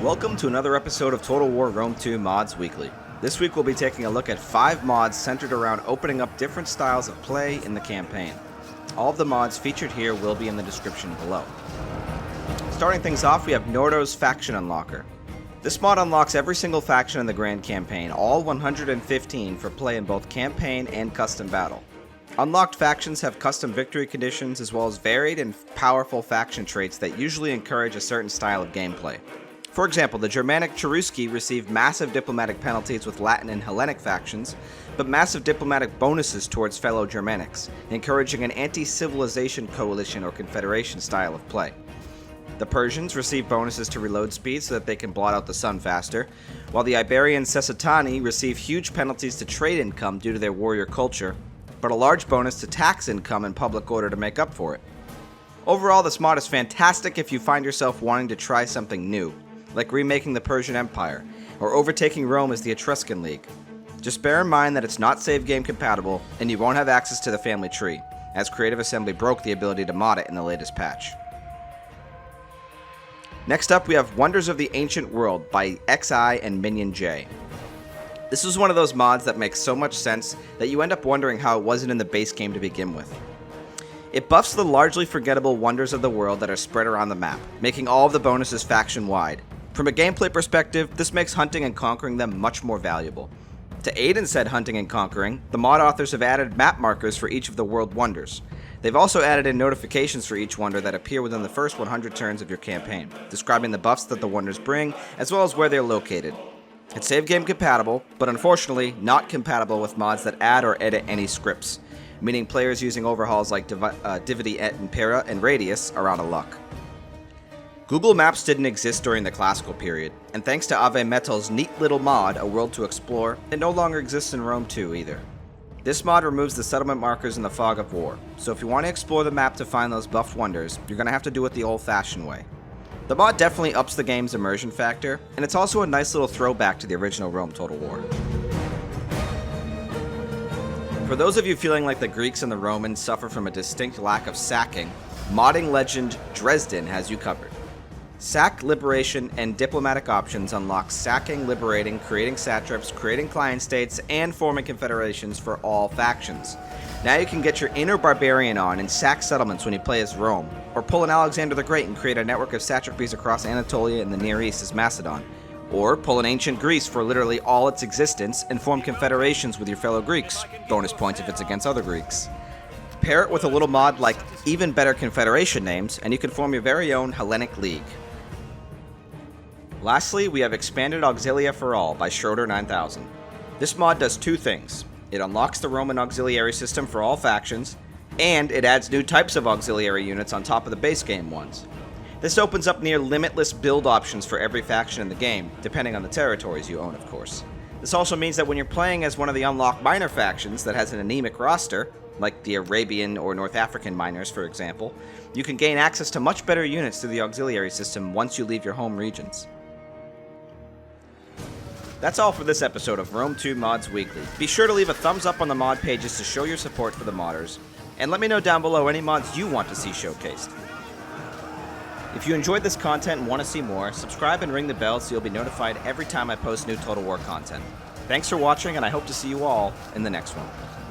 Welcome to another episode of Total War Rome 2 Mods Weekly. This week we'll be taking a look at 5 mods centered around opening up different styles of play in the campaign. All of the mods featured here will be in the description below. Starting things off, we have Nordo's Faction Unlocker. This mod unlocks every single faction in the Grand Campaign, all 115 for play in both campaign and custom battle. Unlocked factions have custom victory conditions as well as varied and powerful faction traits that usually encourage a certain style of gameplay. For example, the Germanic Cherusci receive massive diplomatic penalties with Latin and Hellenic factions, but massive diplomatic bonuses towards fellow Germanics, encouraging an anti-civilization coalition or confederation style of play. The Persians receive bonuses to reload speed so that they can blot out the sun faster, while the Iberian Sesotani receive huge penalties to trade income due to their warrior culture, but a large bonus to tax income and public order to make up for it. Overall, this mod is fantastic if you find yourself wanting to try something new, like remaking the Persian Empire, or overtaking Rome as the Etruscan League. Just bear in mind that it's not save game compatible, and you won't have access to the family tree, as Creative Assembly broke the ability to mod it in the latest patch. Next up, we have Wonders of the Ancient World by XI and Minion J. This is one of those mods that makes so much sense that you end up wondering how it wasn't in the base game to begin with. It buffs the largely forgettable wonders of the world that are spread around the map, making all of the bonuses faction-wide. From a gameplay perspective, this makes hunting and conquering them much more valuable. To aid in said hunting and conquering, the mod authors have added map markers for each of the world wonders. They've also added in notifications for each wonder that appear within the first 100 turns of your campaign, describing the buffs that the wonders bring, as well as where they're located. It's save game compatible, but unfortunately not compatible with mods that add or edit any scripts, meaning players using overhauls like Dividi et Impera and Radius are out of luck. Google Maps didn't exist during the classical period, and thanks to Ave Metal's neat little mod, A World to Explore, it no longer exists in Rome 2 either. This mod removes the settlement markers in the fog of war, so if you want to explore the map to find those buffed wonders, you're going to have to do it the old-fashioned way. The mod definitely ups the game's immersion factor, and it's also a nice little throwback to the original Rome Total War. For those of you feeling like the Greeks and the Romans suffer from a distinct lack of sacking, modding legend Dresden has you covered. Sack, liberation, and diplomatic options unlock sacking, liberating, creating satraps, creating client states, and forming confederations for all factions. Now you can get your inner barbarian on and sack settlements when you play as Rome, or pull an Alexander the Great and create a network of satrapies across Anatolia and the Near East as Macedon, or pull an ancient Greece for literally all its existence and form confederations with your fellow Greeks, bonus points if it's against other Greeks. Pair it with a little mod like even better confederation names, and you can form your very own Hellenic League. Lastly, we have Expanded Auxilia for All by Schroeder 9000. This mod does two things. It unlocks the Roman auxiliary system for all factions, and it adds new types of auxiliary units on top of the base game ones. This opens up near limitless build options for every faction in the game, depending on the territories you own, of course. This also means that when you're playing as one of the unlocked minor factions that has an anemic roster, like the Arabian or North African miners for example, you can gain access to much better units through the auxiliary system once you leave your home regions. That's all for this episode of Rome 2 Mods Weekly. Be sure to leave a thumbs up on the mod pages to show your support for the modders, and let me know down below any mods you want to see showcased. If you enjoyed this content and want to see more, subscribe and ring the bell so you'll be notified every time I post new Total War content. Thanks for watching, and I hope to see you all in the next one.